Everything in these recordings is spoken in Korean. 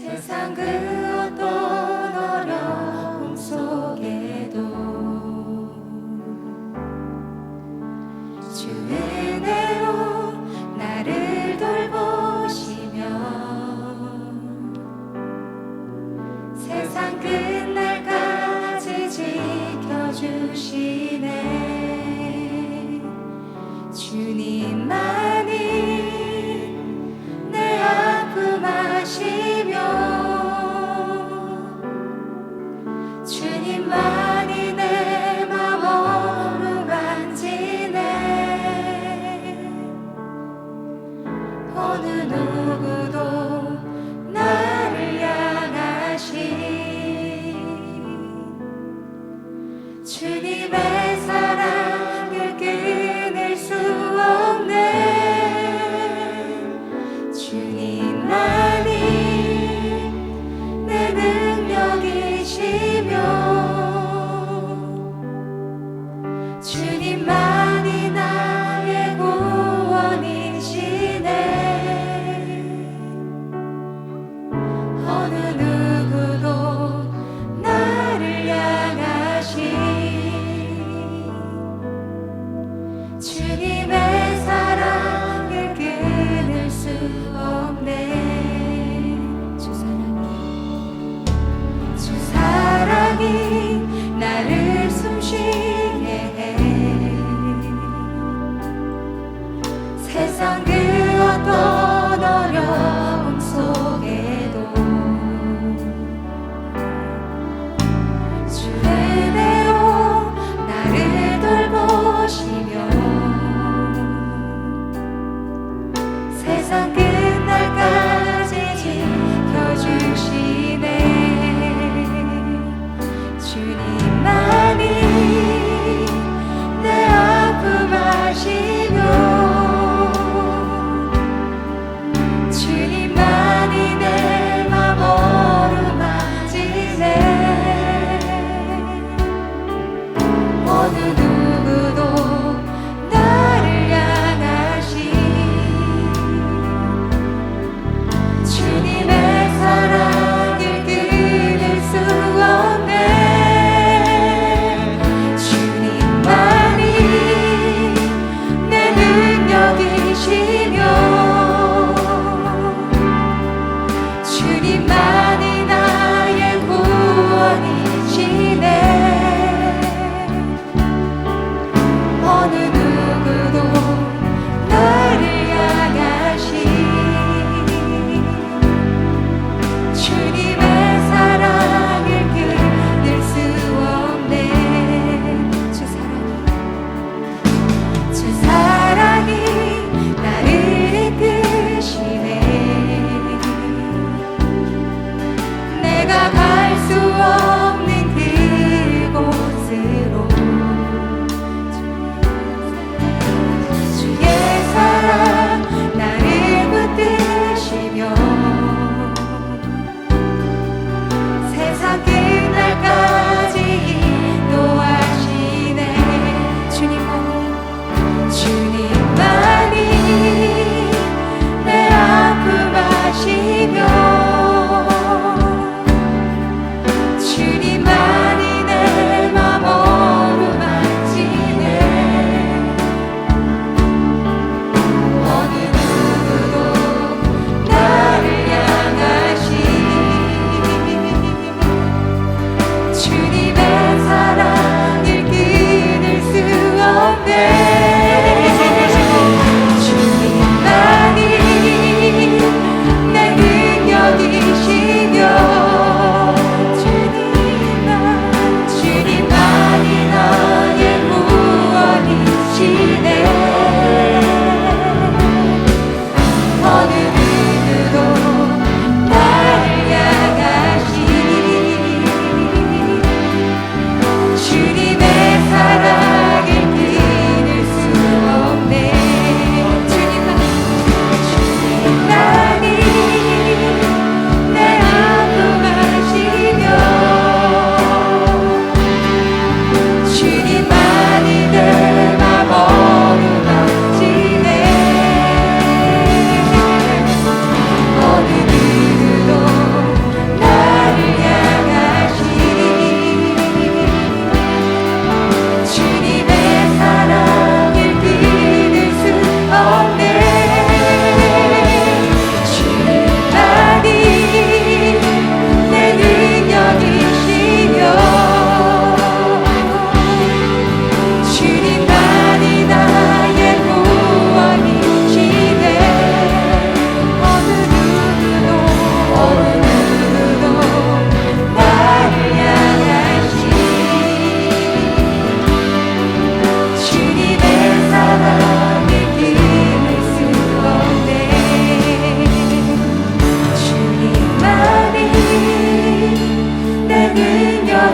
세상 그 어떤 어려움 속에도 주 은혜로 나를 돌보시며 세상 끝날까지 지켜주시네. 주님만이 내 아픔 아시며 주님만이 내 맘 어루만지네. 어느 누구도 나를 향하신 주님의 사랑을 끊을 수 없네.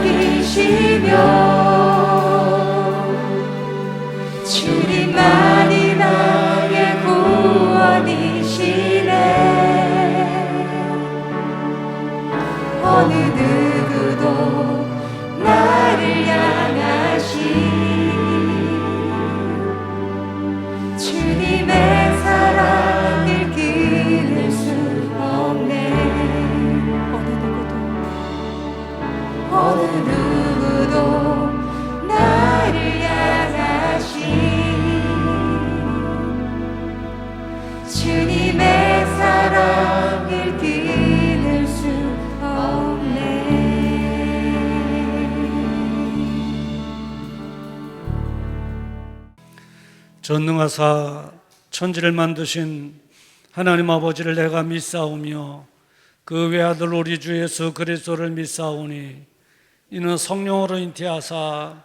여기시며 주님만이 나의 구원이시네. 어느 누구도 나를 향하시 주님의 사랑을 끊을 수 없네. 어느 누구도 나를 향하시 주님의 사랑을 끊을 수 없네. 전능하사 천지를 만드신 하나님 아버지를 내가 믿사오며 그 외아들 우리 주 예수 그리스도를 믿사오니 이는 성령으로 잉태하사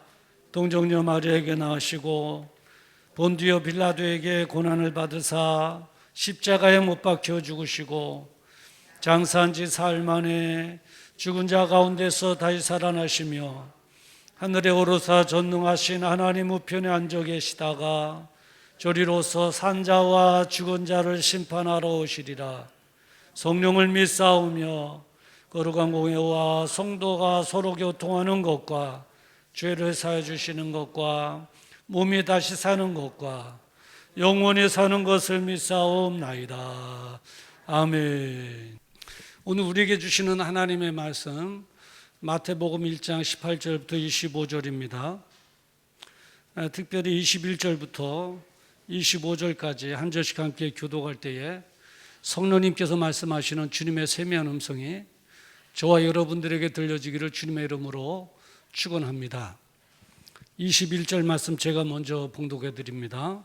동정녀 마리아에게 낳으시고 본디오 빌라도에게 고난을 받으사 십자가에 못 박혀 죽으시고 장사한 지 사흘 만에 죽은 자 가운데서 다시 살아나시며 하늘에 오르사 전능하신 하나님 우편에 앉아 계시다가 저리로서 산자와 죽은 자를 심판하러 오시리라. 성령을 믿사오며 거룩한 공회와 성도가 서로 교통하는 것과 죄를 사해 주시는 것과 몸이 다시 사는 것과 영원히 사는 것을 믿사옵나이다. 아멘. 오늘 우리에게 주시는 하나님의 말씀 마태복음 1장 18절부터 25절입니다. 특별히 21절부터 25절까지 한 절씩 함께 교독할 때에 성령님께서 말씀하시는 주님의 세미한 음성이 저와 여러분들에게 들려지기를 주님의 이름으로 축원합니다. 21절 말씀 제가 먼저 봉독해 드립니다.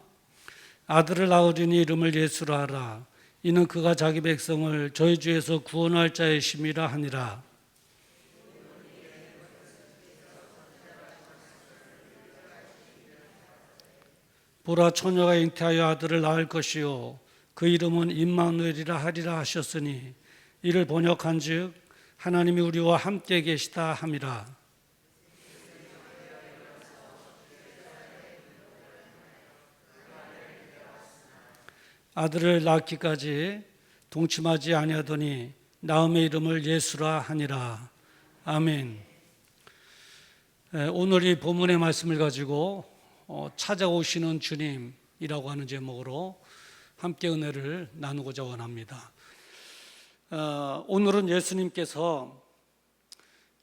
아들을 낳으리니 이름을 예수라 하라. 이는 그가 자기 백성을 저희 주에서 구원할 자의 심이라 하니라. 보라, 처녀가 잉태하여 아들을 낳을 것이요 그 이름은 임마누엘이라 하리라 하셨으니 이를 번역한즉 하나님이 우리와 함께 계시다 함이라. 아들을 낳기까지 동침하지 아니하더니 낳음의 이름을 예수라 하니라. 아멘. 오늘 이 본문의 말씀을 가지고 찾아오시는 주님이라고 하는 제목으로 함께 은혜를 나누고자 원합니다. 오늘은 예수님께서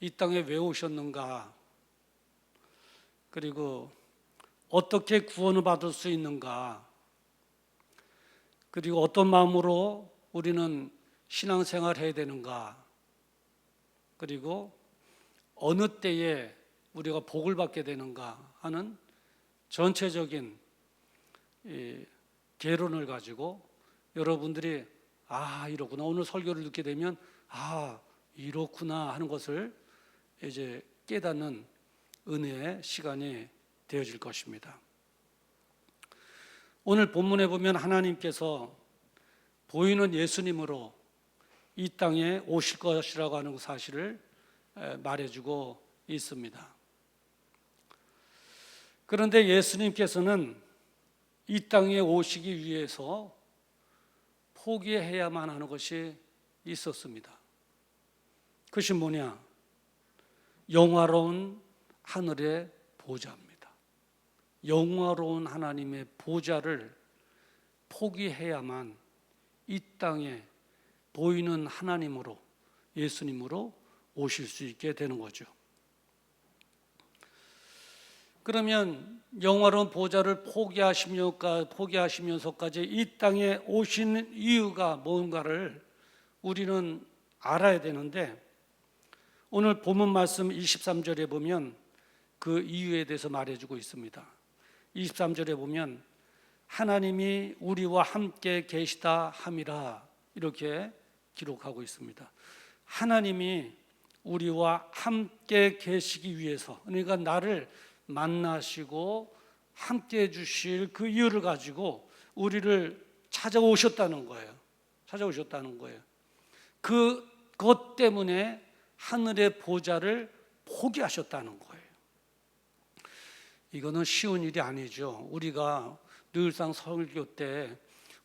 이 땅에 왜 오셨는가, 그리고 어떻게 구원을 받을 수 있는가, 그리고 어떤 마음으로 우리는 신앙생활을 해야 되는가, 그리고 어느 때에 우리가 복을 받게 되는가 하는 전체적인 개론을 가지고 여러분들이 이렇구나, 오늘 설교를 듣게 되면 이렇구나 하는 것을 이제 깨닫는 은혜의 시간이 되어질 것입니다. 오늘 본문에 보면 하나님께서 보이는 예수님으로 이 땅에 오실 것이라고 하는 사실을 말해주고 있습니다. 그런데 예수님께서는 이 땅에 오시기 위해서 포기해야만 하는 것이 있었습니다. 그것이 뭐냐? 영화로운 하늘의 보좌입니다. 영화로운 하나님의 보좌를 포기해야만 이 땅에 보이는 하나님으로, 예수님으로 오실 수 있게 되는 거죠. 그러면 영화로운 보좌를 포기하시면서까지 이 땅에 오신 이유가 뭔가를 우리는 알아야 되는데, 오늘 본문 말씀 23절에 보면 그 이유에 대해서 말해주고 있습니다. 23절에 보면 하나님이 우리와 함께 계시다 함이라 이렇게 기록하고 있습니다. 하나님이 우리와 함께 계시기 위해서, 그러니까 나를 만나시고 함께 해주실 그 이유를 가지고 우리를 찾아오셨다는 거예요. 그것 때문에 하늘의 보좌를 포기하셨다는 거예요. 이거는 쉬운 일이 아니죠. 우리가 늘상 설교 때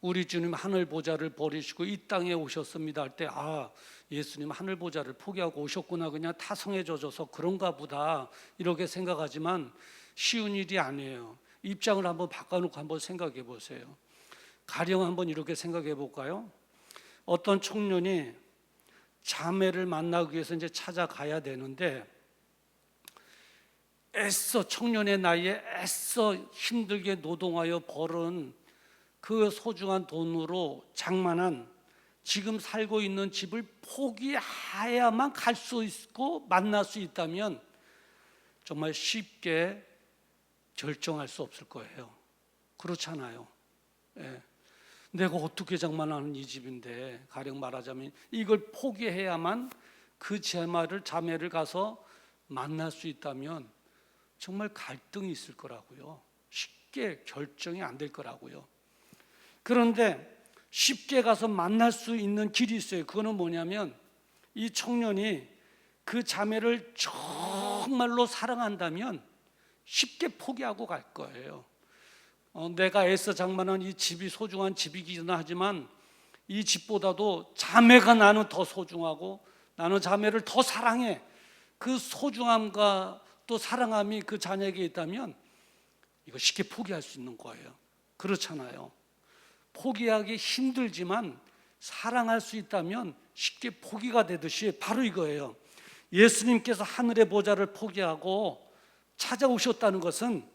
우리 주님 하늘 보좌를 버리시고 이 땅에 오셨습니다 할 때, 아, 예수님 하늘 보좌를 포기하고 오셨구나, 그냥 타성해져서 그런가 보다 이렇게 생각하지만 쉬운 일이 아니에요. 입장을 한번 바꿔놓고 한번 생각해 보세요. 가령 한번 이렇게 생각해 볼까요? 어떤 청년이 자매를 만나기 위해서 이제 찾아가야 되는데, 애써 청년의 나이에 애써 힘들게 노동하여 벌은 그 소중한 돈으로 장만한 지금 살고 있는 집을 포기해야만 갈 수 있고 만날 수 있다면 정말 쉽게 결정할 수 없을 거예요. 그렇잖아요. 예. 내가 어떻게 장만하는 이 집인데, 가령 말하자면 이걸 포기해야만 그 자매를 가서 만날 수 있다면 정말 갈등이 있을 거라고요. 쉽게 결정이 안 될 거라고요. 그런데 쉽게 가서 만날 수 있는 길이 있어요. 그거는 뭐냐면 이 청년이 그 자매를 정말로 사랑한다면 쉽게 포기하고 갈 거예요. 내가 애써 장만한 이 집이 소중한 집이기는 하지만 이 집보다도 자매가 나는 더 소중하고 나는 자매를 더 사랑해. 그 소중함과 또 사랑함이 그 자녀에게 있다면 이거 쉽게 포기할 수 있는 거예요. 그렇잖아요. 포기하기 힘들지만 사랑할 수 있다면 쉽게 포기가 되듯이 바로 이거예요. 예수님께서 하늘의 보좌를 포기하고 찾아오셨다는 것은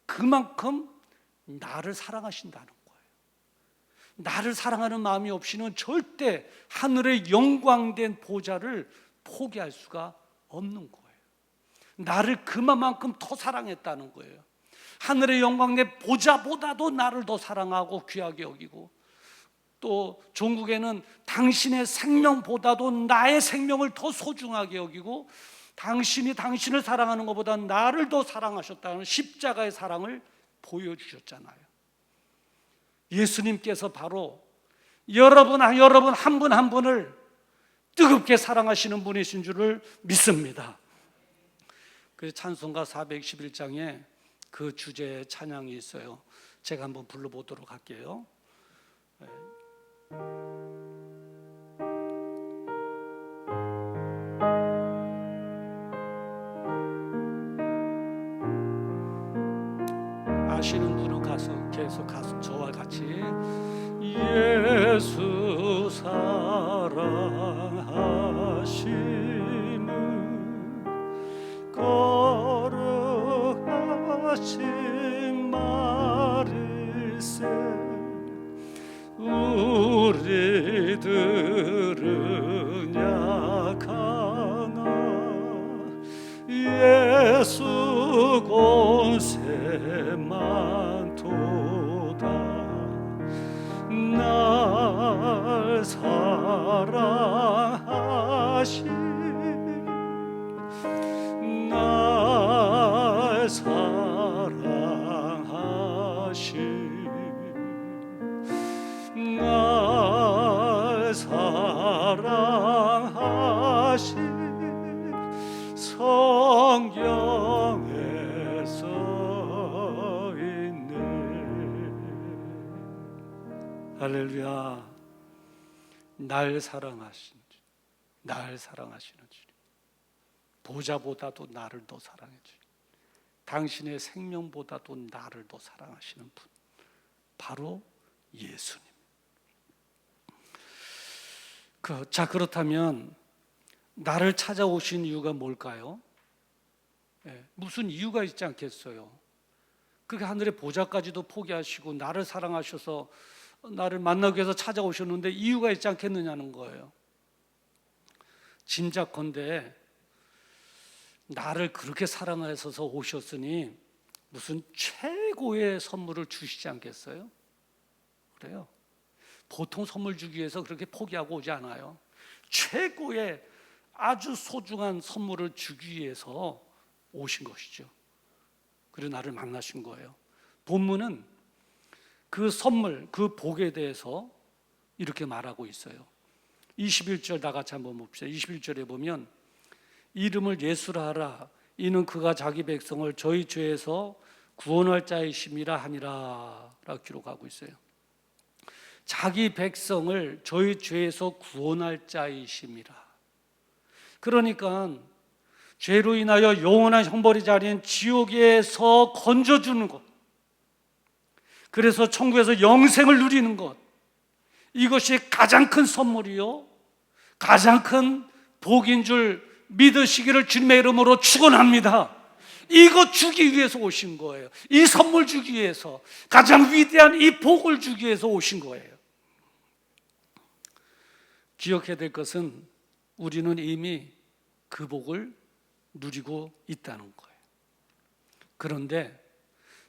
그만큼 나를 사랑하신다는 거예요. 나를 사랑하는 마음이 없이는 절대 하늘의 영광된 보좌를 포기할 수가 없는 거예요. 나를 그만큼 더 사랑했다는 거예요. 하늘의 영광의 보좌보다도 나를 더 사랑하고 귀하게 여기고, 또 종국에는 당신의 생명보다도 나의 생명을 더 소중하게 여기고, 당신이 당신을 사랑하는 것보다 나를 더 사랑하셨다는 십자가의 사랑을 보여주셨잖아요. 예수님께서 바로 여러분 한 분 한 분을 뜨겁게 사랑하시는 분이신 줄을 믿습니다. 그 찬송가 411장에 그 주제의 찬양이 있어요. 제가 한번 불러보도록 할게요. 아시는 분은 가서 계속 가서 저와 같이 예수 사랑하시는 거룩하신 마리세, 우리들은 약하나 예수 권세만 도다. 날 사랑하신, 날 사랑하신, 날 사랑하신 성경에 써 있네. 할렐루야. 날 사랑하신 주님, 날 사랑하시는 주님, 보좌보다도 나를 더 사랑해 주님, 당신의 생명보다도 나를 더 사랑하시는 분, 바로 예수님. 자, 그렇다면 나를 찾아오신 이유가 뭘까요? 무슨 이유가 있지 않겠어요? 그게 하늘의 보좌까지도 포기하시고 나를 사랑하셔서 나를 만나기 위해서 찾아오셨는데 이유가 있지 않겠느냐는 거예요. 짐작컨대 나를 그렇게 사랑하셔서 오셨으니 무슨 최고의 선물을 주시지 않겠어요? 그래요. 보통 선물 주기 위해서 그렇게 포기하고 오지 않아요. 최고의 아주 소중한 선물을 주기 위해서 오신 것이죠. 그리고 나를 만나신 거예요. 본문은 그 선물, 그 복에 대해서 이렇게 말하고 있어요. 21절 다 같이 한번 봅시다. 21절에 보면 이름을 예수라 하라. 이는 그가 자기 백성을 저희 죄에서 구원할 자이심이라 하니라 라고 기록하고 있어요. 자기 백성을 저희 죄에서 구원할 자이심이라. 그러니까 죄로 인하여 영원한 형벌이 자리인 지옥에서 건져주는 것, 그래서 천국에서 영생을 누리는 것, 이것이 가장 큰 선물이요 가장 큰 복인 줄 믿으시기를 주님의 이름으로 축원합니다. 이거 주기 위해서 오신 거예요. 이 선물 주기 위해서, 가장 위대한 이 복을 주기 위해서 오신 거예요. 기억해야 될 것은 우리는 이미 그 복을 누리고 있다는 거예요. 그런데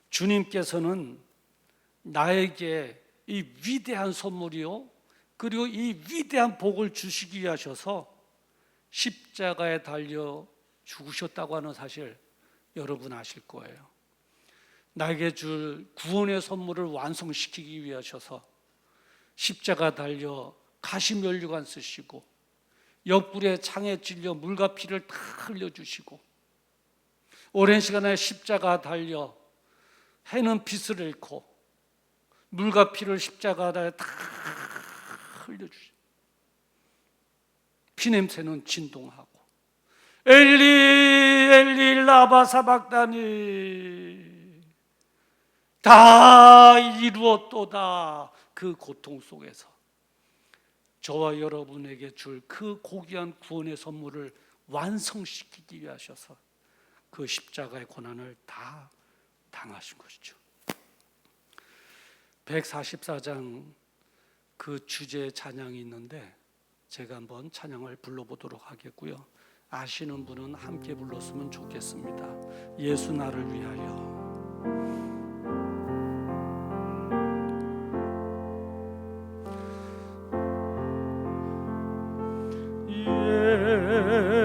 주님께서는 나에게 이 위대한 선물이요 그리고 이 위대한 복을 주시기 위해 하셔서 십자가에 달려 죽으셨다고 하는 사실 여러분 아실 거예요. 나에게 줄 구원의 선물을 완성시키기 위해 하셔서 십자가 달려 가시면류관 쓰시고 옆구리에 창에 찔려 물과 피를 다 흘려주시고 오랜 시간에 십자가 달려 해는 빛을 잃고 물과 피를 십자가에 다 흘려주시고 피냄새는 진동하고 엘리 엘리 라마 사박다니 다 이루었도다. 그 고통 속에서 저와 여러분에게 줄 그 고귀한 구원의 선물을 완성시키기 위해 하셔서 그 십자가의 고난을 다 당하신 것이죠. 144장 그 주제의 찬양이 있는데 제가 한번 찬양을 불러보도록 하겠고요. 아시는 분은 함께 불렀으면 좋겠습니다. 예수 나를 위하여.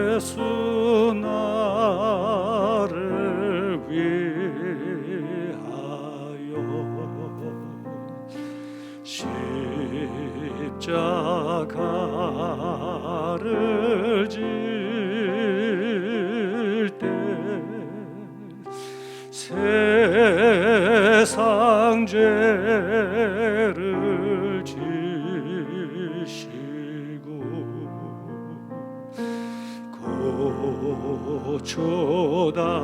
예수 나를 위하여 십자가를 질 때 세상 죄를 지시고 고초당하셨네.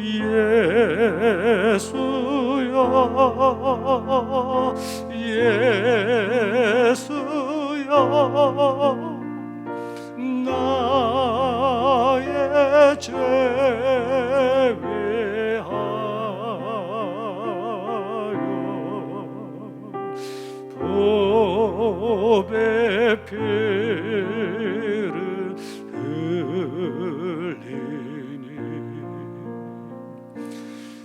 예수여 예수여 나의 죄 법의 피를 흘리니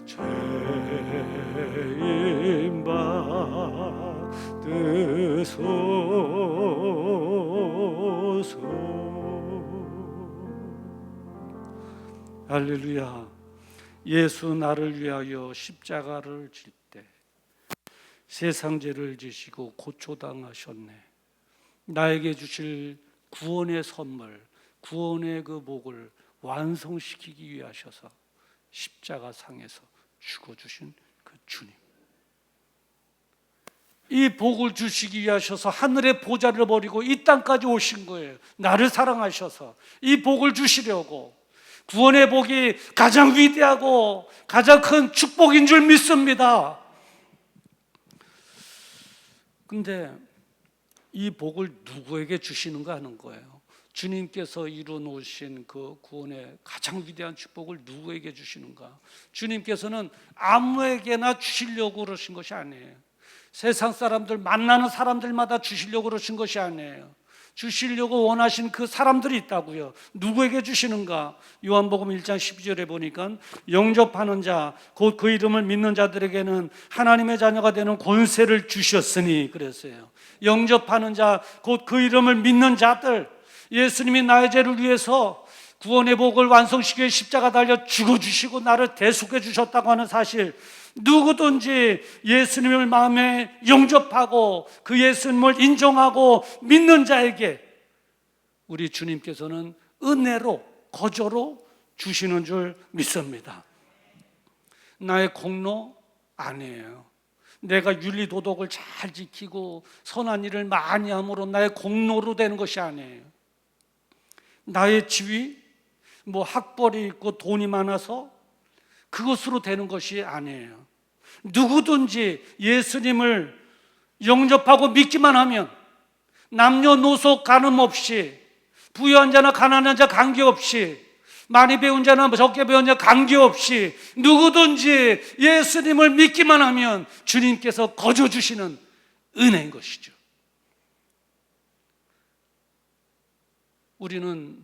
죄인 받으소서. 할렐루야. 예수 나를 위하여 십자가를 질 때 세상 죄를 지시고 고초당하셨네. 나에게 주실 구원의 선물, 구원의 그 복을 완성시키기 위해 하셔서 십자가 상에서 죽어주신 그 주님, 이 복을 주시기 위해 하셔서 하늘의 보좌를 버리고 이 땅까지 오신 거예요. 나를 사랑하셔서 이 복을 주시려고. 구원의 복이 가장 위대하고 가장 큰 축복인 줄 믿습니다. 근데 이 복을 누구에게 주시는가 하는 거예요. 주님께서 이루 놓으신 그 구원의 가장 위대한 축복을 누구에게 주시는가? 주님께서는 아무에게나 주시려고 그러신 것이 아니에요. 세상 사람들, 만나는 사람들마다 주시려고 그러신 것이 아니에요. 주시려고 원하신 그 사람들이 있다고요. 누구에게 주시는가? 요한복음 1장 12절에 보니까 영접하는 자, 곧 그 이름을 믿는 자들에게는 하나님의 자녀가 되는 권세를 주셨으니 그랬어요. 영접하는 자, 곧 그 이름을 믿는 자들, 예수님이 나의 죄를 위해서 구원의 복을 완성시켜 십자가 달려 죽어주시고 나를 대속해 주셨다고 하는 사실, 누구든지 예수님을 마음에 영접하고 그 예수님을 인정하고 믿는 자에게 우리 주님께서는 은혜로, 거저로 주시는 줄 믿습니다. 나의 공로 아니에요. 내가 윤리도덕을 잘 지키고 선한 일을 많이 함으로 나의 공로로 되는 것이 아니에요. 나의 지위, 학벌이 있고 돈이 많아서 그것으로 되는 것이 아니에요. 누구든지 예수님을 영접하고 믿기만 하면 남녀노소 가늠 없이, 부유한 자나 가난한 자 관계없이, 많이 배운 자나 적게 배운 자 관계없이 누구든지 예수님을 믿기만 하면 주님께서 거저 주시는 은혜인 것이죠. 우리는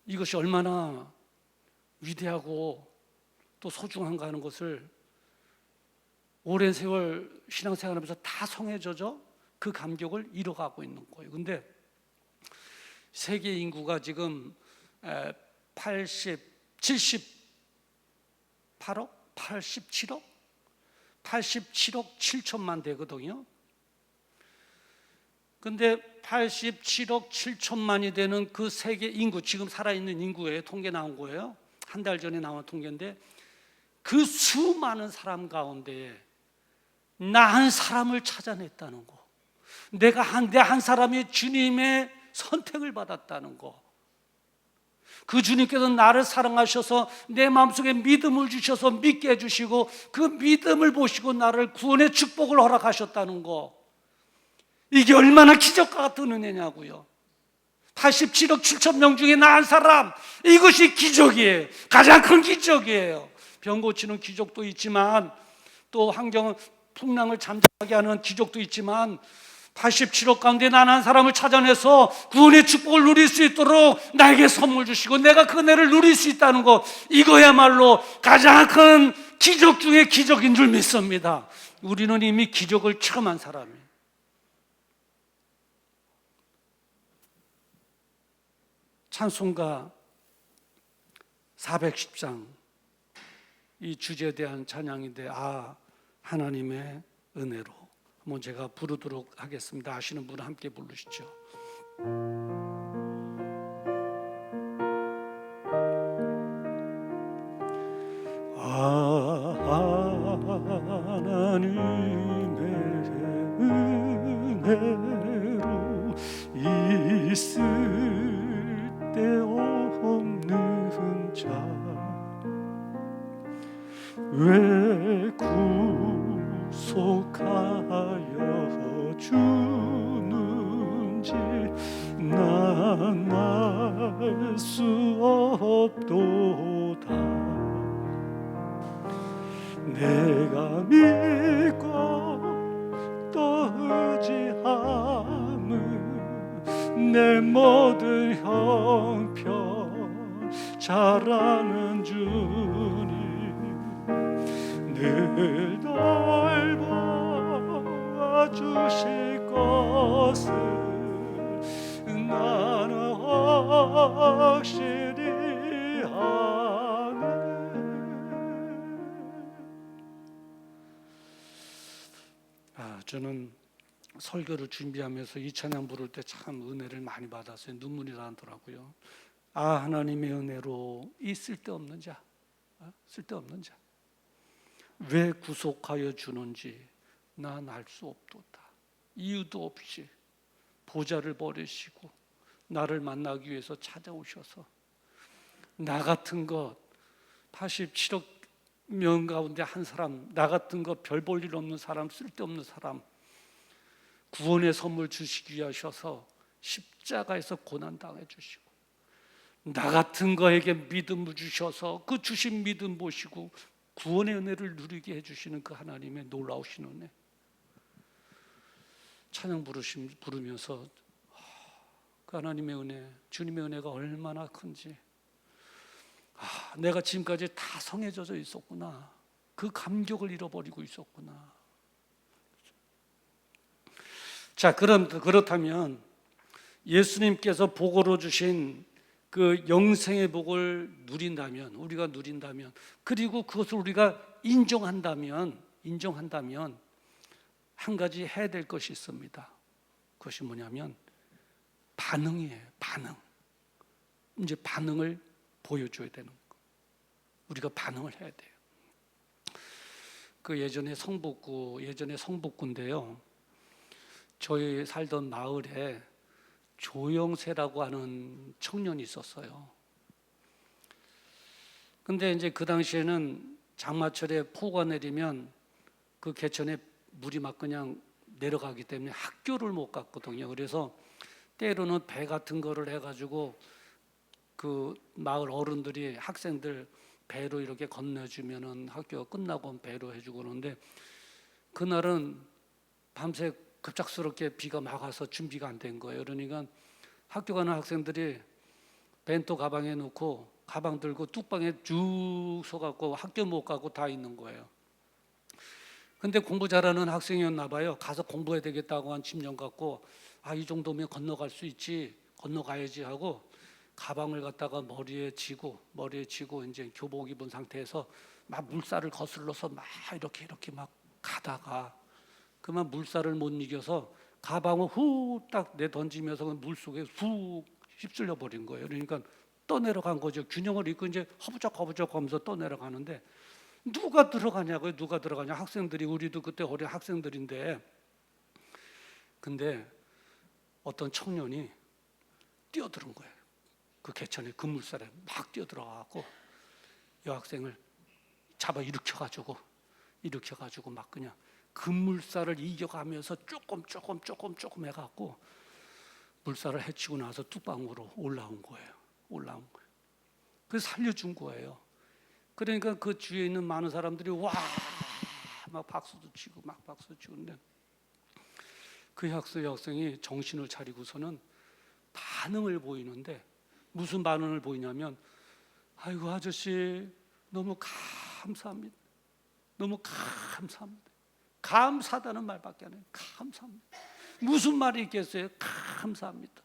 이것이 얼마나 위대하고 또 소중한가 하는 것을 오랜 세월 신앙생활하면서 다 성해져서 그 감격을 잃어가고 있는 거예요. 그런데 세계 인구가 지금 78억? 87억? 87억 7천만 되거든요. 근데 87억 7천만이 되는 그 세계 인구, 지금 살아있는 인구의 통계 나온 거예요. 한 달 전에 나온 통계인데, 그 수많은 사람 가운데 나 한 사람을 찾아냈다는 거, 내가 한 사람이 주님의 선택을 받았다는 거, 그 주님께서 나를 사랑하셔서 내 마음속에 믿음을 주셔서 믿게 해주시고 그 믿음을 보시고 나를 구원의 축복을 허락하셨다는 거, 이게 얼마나 기적과 같은 은혜냐고요. 87억 7천 명 중에 나 한 사람, 이것이 기적이에요. 가장 큰 기적이에요. 병 고치는 기적도 있지만, 또 환경 풍랑을 잠잠하게 하는 기적도 있지만, 87억 가운데 난 한 사람을 찾아내서 구원의 축복을 누릴 수 있도록 나에게 선물 주시고 내가 그 은혜를 누릴 수 있다는 것, 이거야말로 가장 큰 기적 중에 기적인 줄 믿습니다. 우리는 이미 기적을 체험한 사람이에요. 찬송가 410장, 이 주제에 대한 찬양인데, 하나님의 은혜로, 한번 제가 부르도록 하겠습니다. 아시는 분은 함께 부르시죠. 하나님의 은혜로 있을 데없는 자, 왜 구속하여 주는지 난 알 수 없도다. 내가 믿고 또 의지함은 내 모든 형편 잘 아는 주님, 늘 돌봐주실 것을 나는 확실히 아네. 저는 설교를 준비하면서 이 찬양 부를 때 참 은혜를 많이 받았어요. 눈물이 나더라고요. 하나님의 은혜로 이 쓸데없는 자, 쓸데없는 자, 왜 구속하여 주는지 난 알 수 없도다. 이유도 없이 보좌를 버리시고 나를 만나기 위해서 찾아오셔서 나 같은 것 87억 명 가운데 한 사람, 나 같은 거 별 볼 일 없는 사람, 쓸데없는 사람 구원의 선물 주시기 위해 하셔서 십자가에서 고난당해 주시고, 나 같은 거에게 믿음을 주셔서 그 주신 믿음 보시고 구원의 은혜를 누리게 해주시는 그 하나님의 놀라우신 은혜. 찬양 부르면서 그 하나님의 은혜, 주님의 은혜가 얼마나 큰지, 내가 지금까지 다 성해져서 있었구나, 그 감격을 잃어버리고 있었구나. 자, 그렇다면 예수님께서 복으로 주신 그 영생의 복을 누린다면, 우리가 누린다면, 그리고 그것을 우리가 인정한다면 한 가지 해야 될 것이 있습니다. 그것이 뭐냐면 반응이에요. 반응. 이제 반응을 보여줘야 되는 거. 우리가 반응을 해야 돼요. 그 예전에 성북구인데요. 저희 살던 마을에 조영세라고 하는 청년이 있었어요. 근데 이제 그 당시에는 장마철에 폭우가 내리면 그 개천에 물이 막 그냥 내려가기 때문에 학교를 못 갔거든요. 그래서 때로는 배 같은 거를 해가지고 그 마을 어른들이 학생들 배로 이렇게 건너주면은 학교가 끝나고 배로 해주고 그러는데, 그날은 밤새 급작스럽게 비가 막 와서 준비가 안 된 거예요. 그러니까 학교 가는 학생들이 벤또 가방에 넣고 가방 들고 뚝방에 쭉 서갖고 학교 못 가고 다 있는 거예요. 근데 공부 잘하는 학생이었나 봐요. 가서 공부해야 되겠다고 한 집념 갖고 이 정도면 건너갈 수 있지, 건너가야지 하고 가방을 갖다가 머리에 지고 이제 교복 입은 상태에서 막 물살을 거슬러서 막 이렇게 막 가다가 그만 물살을 못 이겨서 가방을 후딱 내던지면서 물 속에 훅 휩쓸려 버린 거예요. 그러니까 떠내려간 거죠. 균형을 잃고 이제 허부적 하면서 떠내려가는데, 누가 들어가냐고요. 누가 들어가냐. 학생들이, 우리도 그때 어린 학생들인데, 근데 어떤 청년이 뛰어드는 거예요. 그 개천에 그 물살에 막 뛰어들어가고 여학생을 잡아 일으켜가지고 막 그냥 그 물살을 이겨가면서 조금 해갖고 물살을 헤치고 나서 뚝방으로 올라온 거예요. 그래서 살려준 거예요. 그러니까 그 주위에 있는 많은 사람들이 와 막 박수도 치고 근데 그 여학생이 정신을 차리고서는 반응을 보이는데, 무슨 반응을 보이냐면, 아이고 아저씨 너무 감사합니다. 감사하다는 말밖에 안 해요. 감사합니다. 무슨 말이 있겠어요? 감사합니다.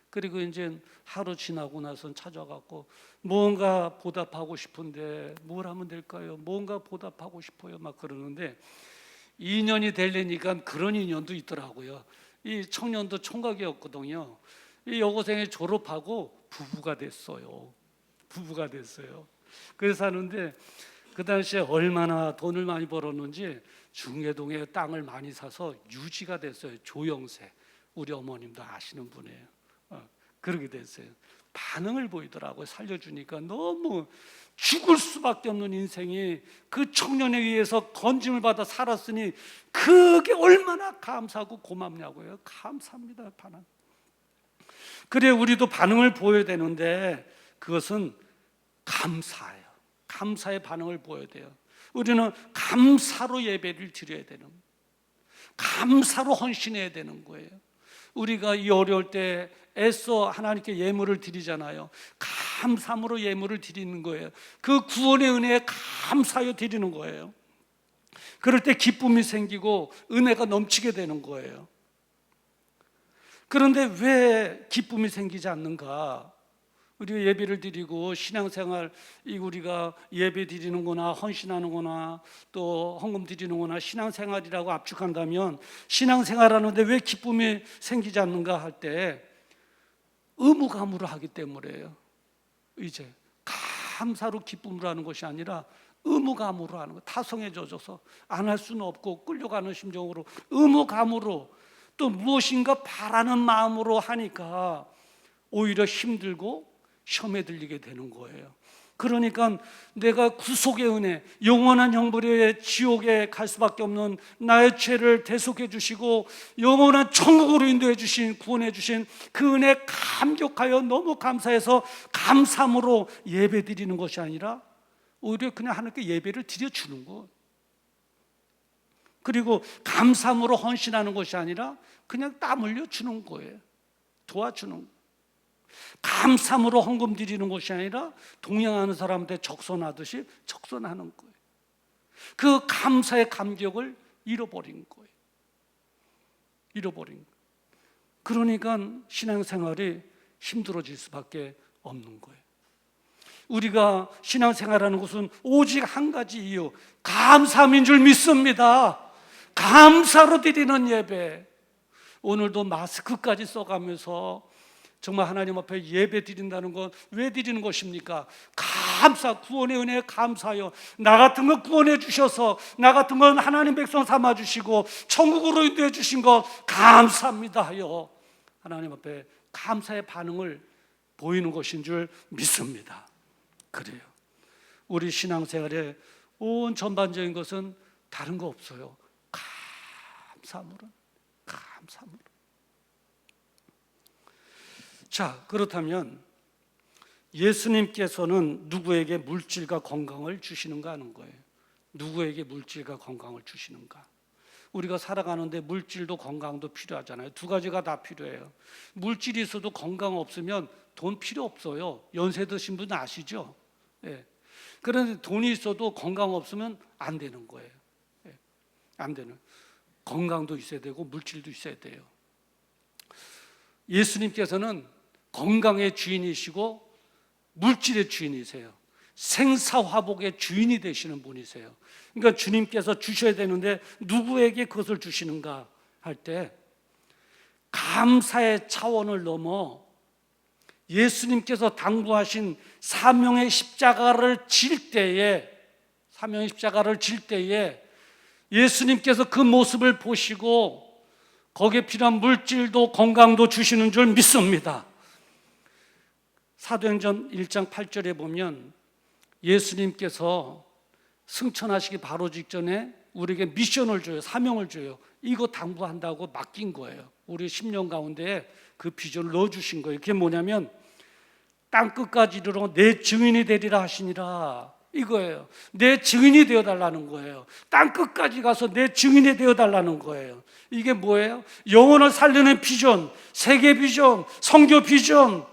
그리고 이제 하루 지나고 나서 찾아갖고 뭔가 보답하고 싶은데 뭘 하면 될까요? 뭔가 보답하고 싶어요. 막 그러는데 2년이 되려니까 그런 인연도 있더라고요. 이 청년도 총각이었거든요. 이 여고생이 졸업하고 부부가 됐어요. 그래서 하는데 그 당시에 얼마나 돈을 많이 벌었는지 중계동에 땅을 많이 사서 유지가 됐어요. 조영세, 우리 어머님도 아시는 분이에요. 그렇게 됐어요. 반응을 보이더라고요. 살려주니까. 너무 죽을 수밖에 없는 인생이 그 청년에 의해서 건짐을 받아 살았으니 그게 얼마나 감사하고 고맙냐고요. 감사합니다. 반응. 그래, 우리도 반응을 보여야 되는데 그것은 감사예요. 감사의 반응을 보여야 돼요. 우리는 감사로 예배를 드려야 되는, 감사로 헌신해야 되는 거예요. 우리가 이 어려울 때 애써 하나님께 예물을 드리잖아요. 감사함으로 예물을 드리는 거예요. 그 구원의 은혜에 감사하여 드리는 거예요. 그럴 때 기쁨이 생기고 은혜가 넘치게 되는 거예요. 그런데 왜 기쁨이 생기지 않는가? 우리가 예배를 드리고 신앙생활, 우리가 예배 드리는 거나 헌신하는 거나 또 헌금 드리는 거나 신앙생활이라고 압축한다면, 신앙생활하는데 왜 기쁨이 생기지 않는가 할 때 의무감으로 하기 때문이에요. 이제 감사로 기쁨으로 하는 것이 아니라 의무감으로 하는 거. 타성에 젖어서 안 할 수는 없고 끌려가는 심정으로 의무감으로, 또 무엇인가 바라는 마음으로 하니까 오히려 힘들고 시험에 들리게 되는 거예요. 그러니까 내가 구속의 은혜, 영원한 형벌의 지옥에 갈 수밖에 없는 나의 죄를 대속해 주시고 영원한 천국으로 인도해 주신, 구원해 주신 그 은혜 감격하여 너무 감사해서 감사함으로 예배 드리는 것이 아니라 오히려 그냥 하나님께 예배를 드려주는 것. 그리고 감사함으로 헌신하는 것이 아니라 그냥 땀 흘려 주는 거예요. 도와주는 거예요. 감사함으로 헌금 드리는 것이 아니라 동행하는 사람한테 적선하듯이 적선하는 거예요. 그 감사의 감격을 잃어버린 거예요. 그러니까 신앙생활이 힘들어질 수밖에 없는 거예요. 우리가 신앙생활하는 것은 오직 한 가지 이유, 감사함인 줄 믿습니다. 감사로 드리는 예배. 오늘도 마스크까지 써가면서 정말 하나님 앞에 예배 드린다는 건 왜 드리는 것입니까? 감사, 구원의 은혜에 감사요. 나 같은 거 구원해 주셔서, 나 같은 건 하나님 백성 삼아 주시고 천국으로 인도해 주신 것 감사합니다 하여 하나님 앞에 감사의 반응을 보이는 것인 줄 믿습니다. 그래요. 우리 신앙생활의 온 전반적인 것은 다른 거 없어요. 감사함으로. 자, 그렇다면 예수님께서는 누구에게 물질과 건강을 주시는가 하는 거예요. 누구에게 물질과 건강을 주시는가? 우리가 살아가는데 물질도 건강도 필요하잖아요. 두 가지가 다 필요해요. 물질이 있어도 건강 없으면 돈 필요 없어요. 연세 드신 분 아시죠? 예. 그런데 돈이 있어도 건강 없으면 안 되는 거예요. 예. 안 되는. 건강도 있어야 되고 물질도 있어야 돼요. 예수님께서는 건강의 주인이시고 물질의 주인이세요. 생사화복의 주인이 되시는 분이세요. 그러니까 주님께서 주셔야 되는데 누구에게 그것을 주시는가 할 때 감사의 차원을 넘어 예수님께서 당부하신 사명의 십자가를 질 때에 예수님께서 그 모습을 보시고 거기에 필요한 물질도 건강도 주시는 줄 믿습니다. 사도행전 1장 8절에 보면 예수님께서 승천하시기 바로 직전에 우리에게 미션을 줘요. 사명을 줘요. 이거 당부한다고 맡긴 거예요. 우리 10년 가운데 그 비전을 넣어주신 거예요. 그게 뭐냐면 땅끝까지 이르러 내 증인이 되리라 하시니라, 이거예요. 내 증인이 되어달라는 거예요. 땅끝까지 가서 내 증인이 되어달라는 거예요. 이게 뭐예요? 영혼을 살리는 비전, 세계 비전, 선교 비전.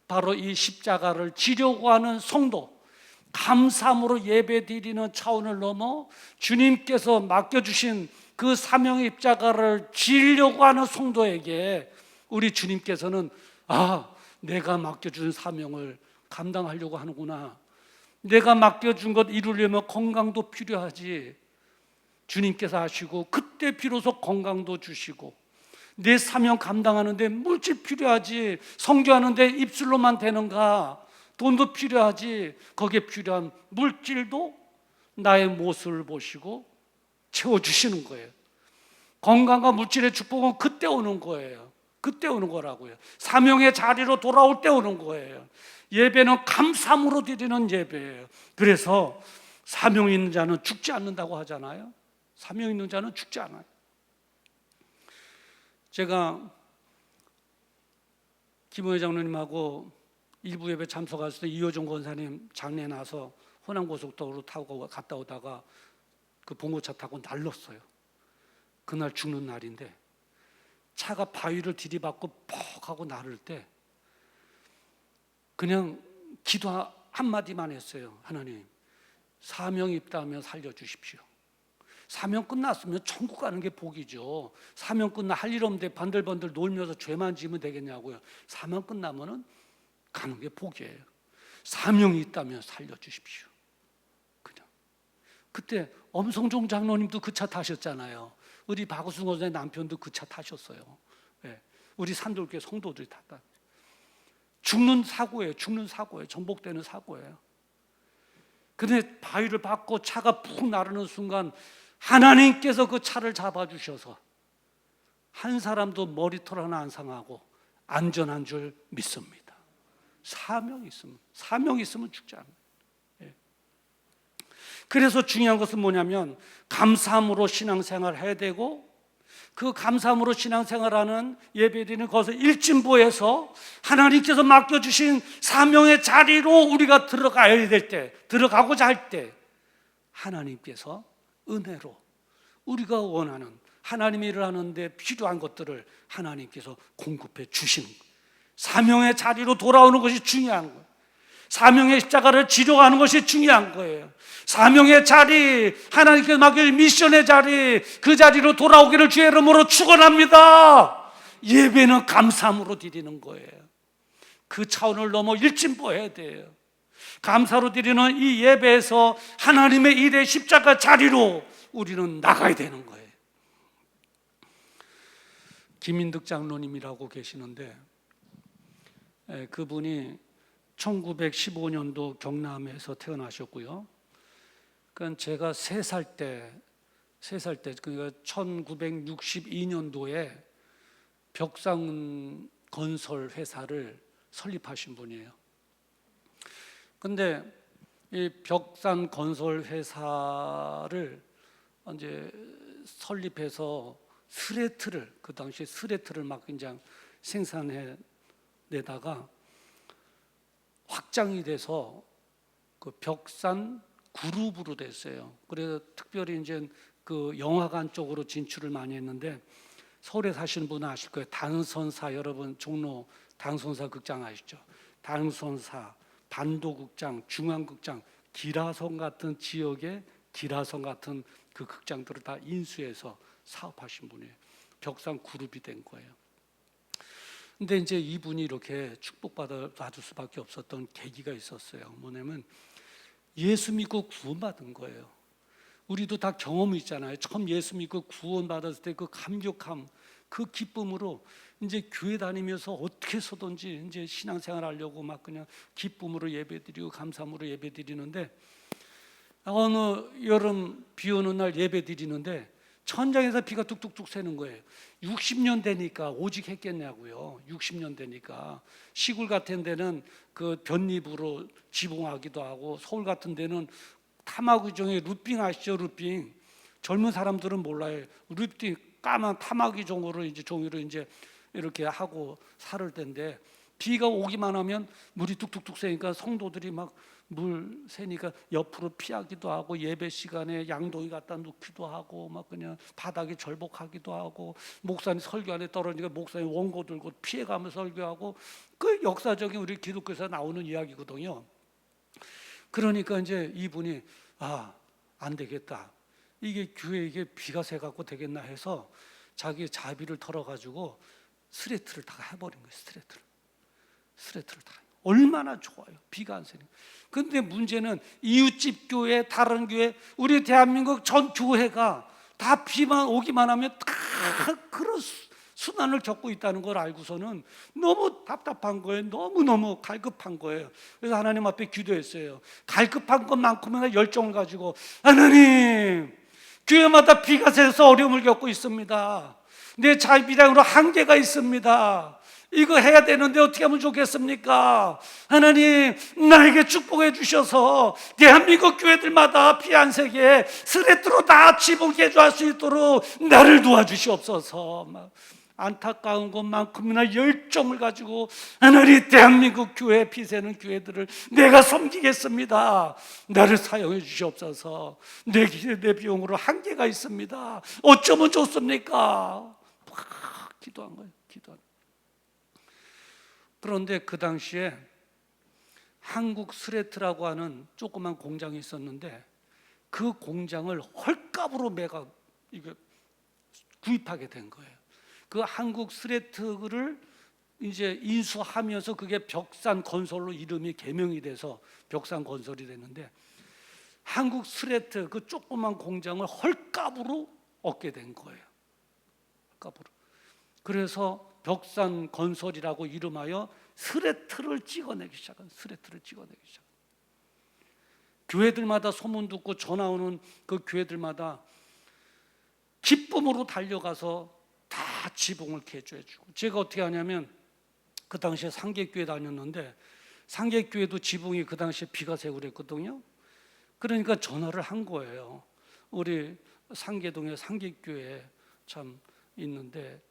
바로 이 십자가를 지려고 하는 성도, 감사함으로 예배드리는 차원을 넘어 주님께서 맡겨주신 그 사명의 십자가를 지려고 하는 성도에게 우리 주님께서는 내가 맡겨준 사명을 감당하려고 하는구나. 내가 맡겨준 것 이루려면 건강도 필요하지. 주님께서 하시고 그때 비로소 건강도 주시고, 내 사명 감당하는데 물질 필요하지. 선교하는데 입술로만 되는가? 돈도 필요하지. 거기에 필요한 물질도 나의 모습을 보시고 채워주시는 거예요. 건강과 물질의 축복은 그때 오는 거예요. 그때 오는 거라고요. 사명의 자리로 돌아올 때 오는 거예요. 예배는 감사함으로 드리는 예배예요. 그래서 사명 있는 자는 죽지 않는다고 하잖아요. 사명 있는 자는 죽지 않아요. 제가 김호회 장로님하고 일부 예배 참석했을 때 이호정 권사님 장례 나서 호남고속도로 타고 갔다 오다가 그 봉고차 타고 날랐어요. 그날 죽는 날인데 차가 바위를 들이받고 퍽 하고 나를 때 그냥 기도 한마디만 했어요. 하나님, 사명 있다면 살려주십시오. 사명 끝났으면 천국 가는 게 복이죠. 사명 끝나 할 일 없는데 번들번들 놀면서 죄만 지으면 되겠냐고요. 사명 끝나면은 가는 게 복이에요. 사명이 있다면 살려주십시오. 그냥 그때 엄성종 장로님도 그 차 타셨잖아요. 우리 박우승 권사의 남편도 그 차 타셨어요. 네. 우리 산돌교회 성도들이 탔다. 죽는 사고예요. 전복되는 사고예요. 근데 바위를 받고 차가 푹 나르는 순간 하나님께서 그 차를 잡아주셔서 한 사람도 머리털 하나 안 상하고 안전한 줄 믿습니다. 사명이 있으면 죽지 않아요. 예. 그래서 중요한 것은 뭐냐면 감사함으로 신앙생활을 해야 되고, 그 감사함으로 신앙생활하는 예배드리는 것을 일진보에서 하나님께서 맡겨주신 사명의 자리로 우리가 들어가야 될 때, 들어가고자 할 때 하나님께서 은혜로 우리가 원하는 하나님의 일을 하는데 필요한 것들을 하나님께서 공급해 주시는 거예요. 사명의 자리로 돌아오는 것이 중요한 거예요. 사명의 십자가를 지려가는 것이 중요한 거예요. 사명의 자리, 하나님께서 맡길 미션의 자리, 그 자리로 돌아오기를 주의 이름으로 축원합니다. 예배는 감사함으로 드리는 거예요. 그 차원을 넘어 일진보해야 돼요. 감사로 드리는 이 예배에서 하나님의 일의 십자가 자리로 우리는 나가야 되는 거예요. 김인득 장로님이라고 계시는데 그분이 1915년도 경남에서 태어나셨고요. 그러니까 제가 3살 때 그러니까 1962년도에 벽산 건설 회사를 설립하신 분이에요. 근데 이 벽산 건설 회사를 이제 설립해서 스레트를, 그 당시 스레트를 막 그냥 생산해 내다가 확장이 돼서 그 벽산 그룹으로 됐어요. 그래서 특별히 이제 그 영화관 쪽으로 진출을 많이 했는데, 서울에 사시는 분은 아실 거예요. 당선사, 여러분 종로 당선사 극장 아시죠? 당선사, 반도극장, 중앙극장, 기라성 같은 지역의 기라성 같은 그 극장들을 다 인수해서 사업하신 분이에요. 벽산 그룹이 된 거예요. 근데 이제 이분이 이렇게 축복받을 수밖에 없었던 계기가 있었어요. 뭐냐면 예수 믿고 구원받은 거예요. 우리도 다 경험이 있잖아요. 처음 예수 믿고 구원받았을 때 그 감격함, 그 기쁨으로 이제 교회 다니면서 어떻게 해서든지 이제 신앙생활 하려고 막 그냥 기쁨으로 예배드리고 감사함으로 예배드리는데, 어느 여름 비 오는 날 예배드리는데 천장에서 비가 뚝뚝뚝 새는 거예요. 60년 되니까 오직 했겠냐고요. 60년 되니까 시골 같은 데는 그 볏잎으로 지붕하기도 하고, 서울 같은 데는 타마귀 종의 루핑 아시죠? 루핑. 젊은 사람들은 몰라요. 루핑 까만 타마귀 종으로 이제 종이로 이제 이렇게 하고 살을 텐데, 비가 오기만 하면 물이 뚝뚝뚝 새니까 성도들이 막 물 새니까 옆으로 피하기도 하고, 예배 시간에 양동이 갖다 놓기도 하고, 막 그냥 바닥에 절복하기도 하고, 목사님 설교 안에 떨어지니까 목사님 원고 들고 피해가면서 설교하고, 그 역사적인 우리 기독교에서 나오는 이야기거든요. 그러니까 이제 이분이 안 되겠다, 이게 교회에 이게 비가 새갖고 되겠나 해서 자기 자비를 털어가지고 스레트를 다 해버린 거예요. 스레트를 다. 얼마나 좋아요, 비가 안 새니까. 근데 문제는 이웃집 교회, 다른 교회, 우리 대한민국 전 교회가 다 비만 오기만 하면 다 그런 순환을 겪고 있다는 걸 알고서는 너무 답답한 거예요. 너무너무 갈급한 거예요. 그래서 하나님 앞에 기도했어요. 갈급한 것만큼이나 열정을 가지고, 하나님, 교회마다 비가 새서 어려움을 겪고 있습니다. 내 자비량으로 한계가 있습니다. 이거 해야 되는데 어떻게 하면 좋겠습니까? 하나님, 나에게 축복해 주셔서 대한민국 교회들마다 비 안 새게 스레트로 다 지붕 개조할 수 있도록 나를 도와주시옵소서. 막 안타까운 것만큼이나 열정을 가지고, 하나님, 대한민국 교회 비 새는 교회들을 내가 섬기겠습니다. 나를 사용해 주시옵소서. 내 비용으로 한계가 있습니다. 어쩌면 좋습니까? 기도한 거예요. 그런데 그 당시에 한국 스레트라고 하는 조그만 공장이 있었는데, 그 공장을 헐값으로 구입하게 된 거예요. 그 한국 스레트를 이제 인수하면서 그게 벽산 건설로 이름이 개명이 돼서 벽산 건설이 됐는데, 한국 스레트 그 조그만 공장을 헐값으로 얻게 된 거예요. 헐값으로. 그래서 벽산 건설이라고 이름하여 스레트를 찍어내기 시작한. 교회들마다 소문 듣고 전화 오는 그 교회들마다 기쁨으로 달려가서 다 지붕을 개조해주고. 제가 어떻게 하냐면, 그 당시에 상계교회 다녔는데 상계교회도 지붕이 그 당시에 비가 새고 그랬거든요. 그러니까 전화를 한 거예요. 우리 상계동에 상계교회 참 있는데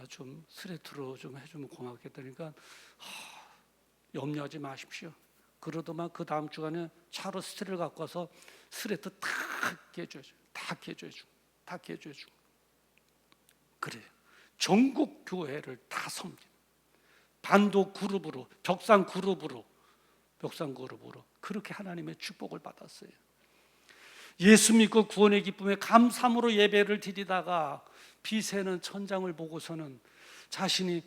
좀 스레트로 좀 해주면 고맙겠다. 그러니까 염려하지 마십시오. 그러더만 그 다음 주간에 차로 스트를 갖고 와서 스레트 다 개조해주고. 그래요. 전국 교회를 다 섬기는 반도 그룹으로, 벽산 그룹으로 그렇게 하나님의 축복을 받았어요. 예수 믿고 구원의 기쁨에 감사함으로 예배를 드리다가 비 새는 천장을 보고서는 자신의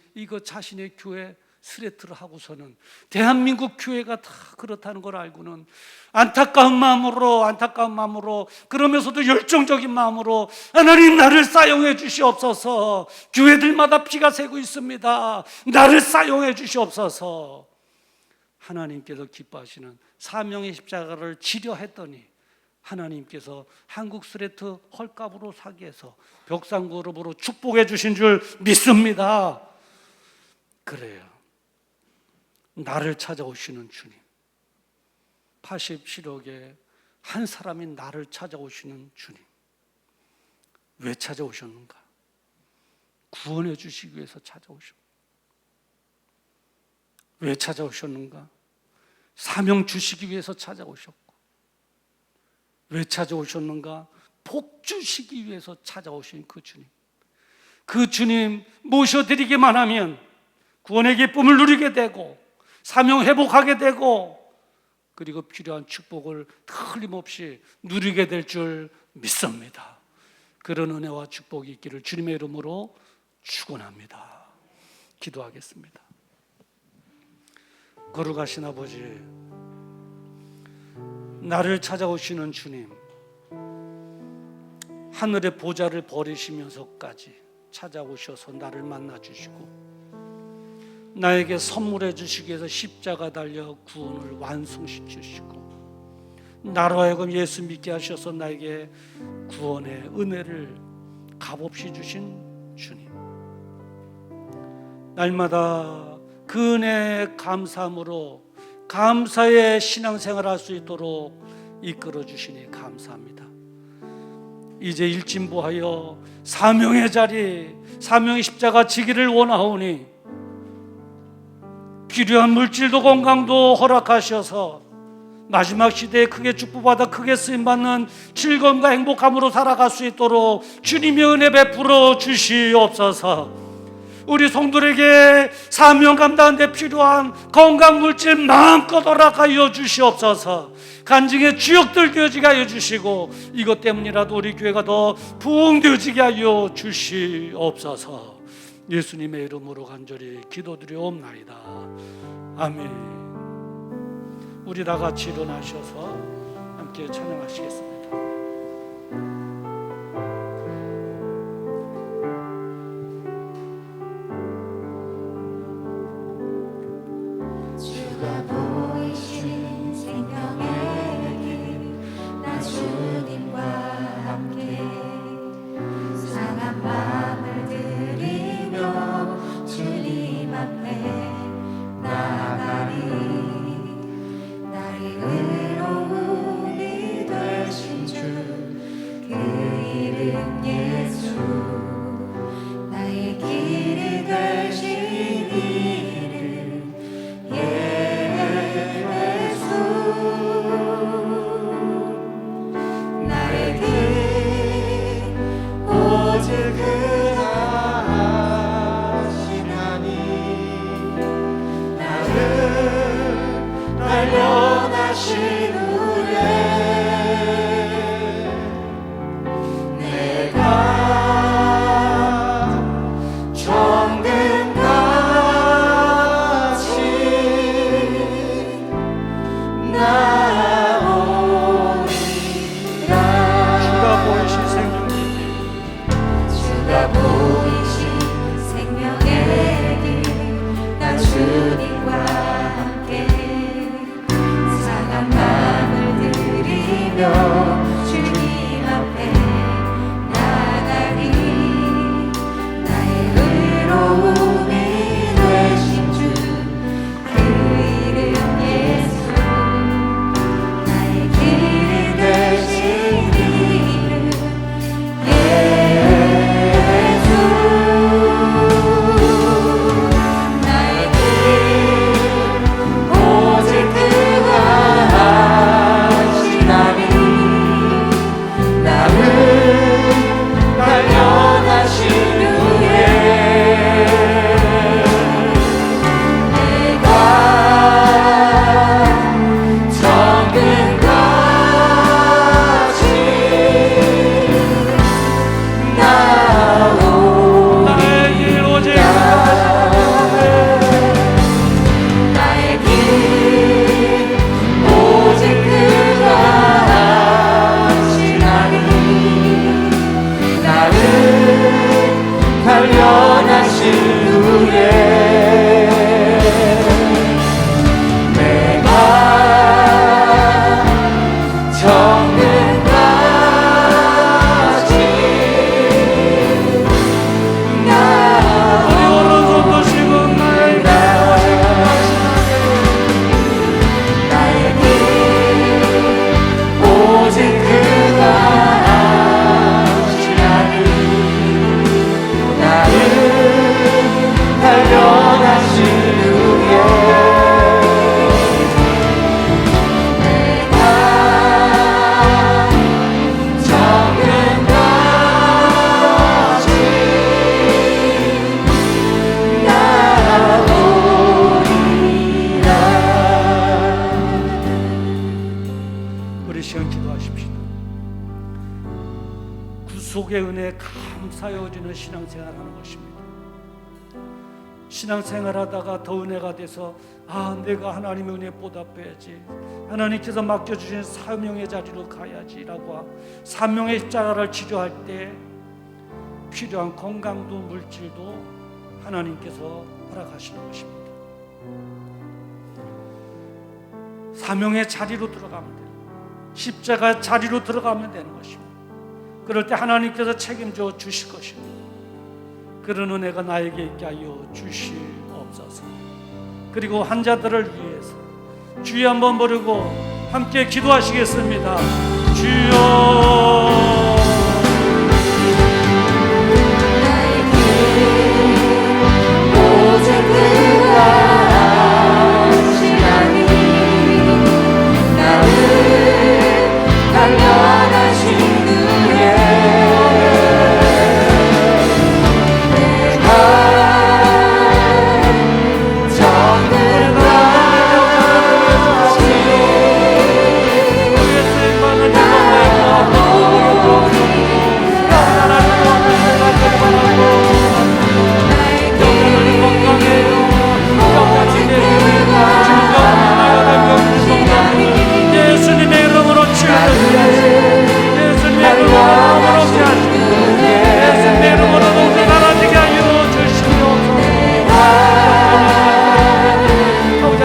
교회 스레트를 하고서는 대한민국 교회가 다 그렇다는 걸 알고는 안타까운 마음으로 그러면서도 열정적인 마음으로 하나님 나를 사용해 주시옵소서. 교회들마다 피가 새고 있습니다. 나를 사용해 주시옵소서. 하나님께서 기뻐하시는 사명의 십자가를 지려 했더니 하나님께서 한국 스레트 헐값으로 사게 해서 벽상그룹으로 축복해 주신 줄 믿습니다. 그래요. 나를 찾아오시는 주님, 87억에 한 사람이 나를 찾아오시는 주님, 왜 찾아오셨는가? 구원해 주시기 위해서 찾아오셨고, 왜 찾아오셨는가? 사명 주시기 위해서 찾아오셨고, 왜 찾아오셨는가? 복 주시기 위해서 찾아오신 그 주님, 그 주님 모셔드리기만 하면 구원의 기쁨을 누리게 되고 사명 회복하게 되고 그리고 필요한 축복을 틀림없이 누리게 될 줄 믿습니다. 그런 은혜와 축복이 있기를 주님의 이름으로 축원합니다. 기도하겠습니다. 거룩하신 아버지, 나를 찾아오시는 주님, 하늘의 보좌를 버리시면서까지 찾아오셔서 나를 만나주시고 나에게 선물해 주시기 위해서 십자가 달려 구원을 완성시키시고 나로 하여금 예수 믿게 하셔서 나에게 구원의 은혜를 값없이 주신 주님, 날마다 그 은혜에 감사함으로 감사의 신앙생활을 할 수 있도록 이끌어 주시니 감사합니다. 이제 일진보하여 사명의 자리, 사명의 십자가 지기를 원하오니 필요한 물질도 건강도 허락하셔서 마지막 시대에 크게 축복받아 크게 쓰임받는 즐거움과 행복함으로 살아갈 수 있도록 주님의 은혜 베풀어 주시옵소서. 우리 성도들에게 사명 감당하는 데 필요한 건강 물질 마음껏 허락하여 주시옵소서. 간증의 주역들 되어지게 하여 주시고 이것 때문이라도 우리 교회가 더 부흥되어지게 하여 주시옵소서. 예수님의 이름으로 간절히 기도드리옵나이다. 아멘. 우리 다 같이 일어나셔서 함께 찬양하시겠습니다. 주가 보이신 생명의 길, 나 주님과 함께 상한 마음을 드리며 주님 앞에 나가리. 나의 의로움이 되신 주, 그 이름 예수. 나의 길이 되신 이름 예수. 나의 길 오직 그나 하시나니 나를 단련하신 후에 내가 정금같이 나오리라. 주가 보이신 생명의 길, 주가 보이신 생명의 길, 나 주님과 함께 상한 마음을 드리며 주님 앞에 나가리. 나의 의로움이 되신 주, 그 이름 예수. 나의 길이 되신 이름 예수. 단련하신 후에 내가 정끝까지 우리 오른손 드시고 나의 길 오직 그가 아시나니 나를 단련하신 후에 내가 정끝까지 나오리라. 우리 시간 기도하십시다. 구속의 은혜에 감사여지는 신앙생활하는 것입니다. 신앙생활하다가 더 은혜가 돼서 내가 하나님의 은혜에 보답해야지, 하나님께서 맡겨주신 사명의 자리로 가야지라고 사명의 십자가를 치료할 때 필요한 건강도 물질도 하나님께서 허락하시는 것입니다. 사명의 자리로 들어가면 돼요. 십자가 자리로 들어가면 되는 것입니다. 그럴 때 하나님께서 책임져 주실 것입니다. 그런 은혜가 나에게 있게 하여 주시옵소서. 그리고 환자들을 위해서 주여 한번 부르고 함께 기도하시겠습니다. 주여 나의 길 오직 그가 아시나니 나를 단련하신 후에 내가 정끝까지 예수님의 이름으로 치유하시옵소서. 예수님의 이름으로 치유하시옵소서. 예수님의 이름으로 모두 사라지게 하여 주시옵소서. 아버지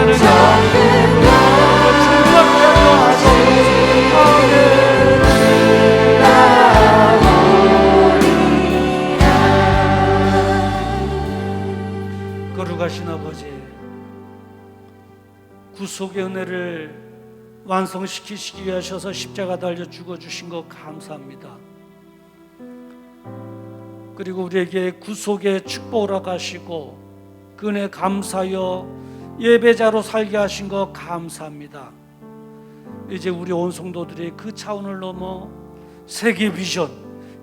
거룩하신 아버지, 구속의 은혜를 완성시키시기 위해 하셔서 십자가 달려 죽어주신 것 감사합니다. 그리고 우리에게 구속의 축복을 허락하시고 그 은혜 감사하여 예배자로 살게 하신 것 감사합니다. 이제 우리 온 성도들이 그 차원을 넘어 세계 비전,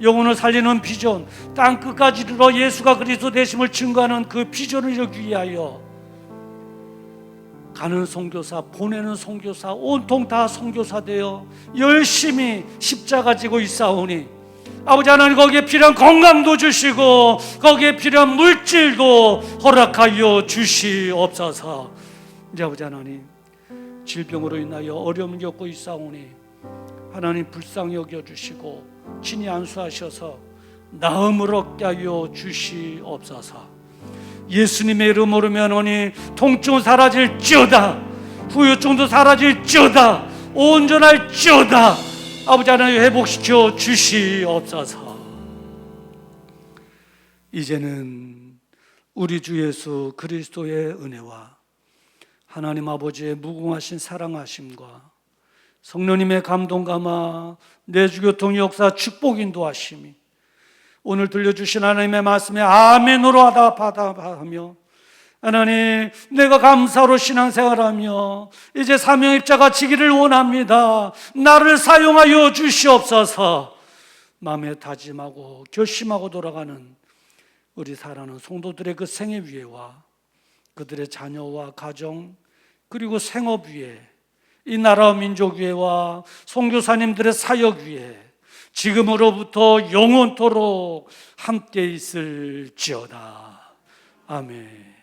영혼을 살리는 비전, 땅끝까지 이르러 예수가 그리스도 되심을 증거하는 그 비전을 이루기 위하여 가는 선교사, 보내는 선교사, 온통 다 선교사 되어 열심히 십자가 지고 있사오니 아버지 하나님, 거기에 필요한 건강도 주시고 거기에 필요한 물질도 허락하여 주시옵소서. 이제 아버지 하나님, 질병으로 인하여 어려움 겪고 있사오니 하나님 불쌍히 여겨주시고 친히 안수하셔서 나음을 얻게 하여 주시옵소서. 예수님의 이름으로 면하니 통증은 사라질지어다, 후유증도 사라질지어다, 온전할지어다. 아버지 하나님 회복시켜 주시옵소서. 이제는 우리 주 예수 그리스도의 은혜와 하나님 아버지의 무궁하신 사랑하심과 성령님의 감동감화 내주교통 역사 축복 인도하심이 오늘 들려주신 하나님의 말씀에 아멘으로 받아하며 하나님, 내가 감사로 신앙생활하며 이제 사명입자가 지기를 원합니다. 나를 사용하여 주시옵소서. 마음에 다짐하고 결심하고 돌아가는 우리 사랑하는 성도들의 그 생애 위에와 그들의 자녀와 가정 그리고 생업 위에, 이 나라와 민족 위에와 선교사님들의 사역 위에 지금으로부터 영원토록 함께 있을지어다. 아멘.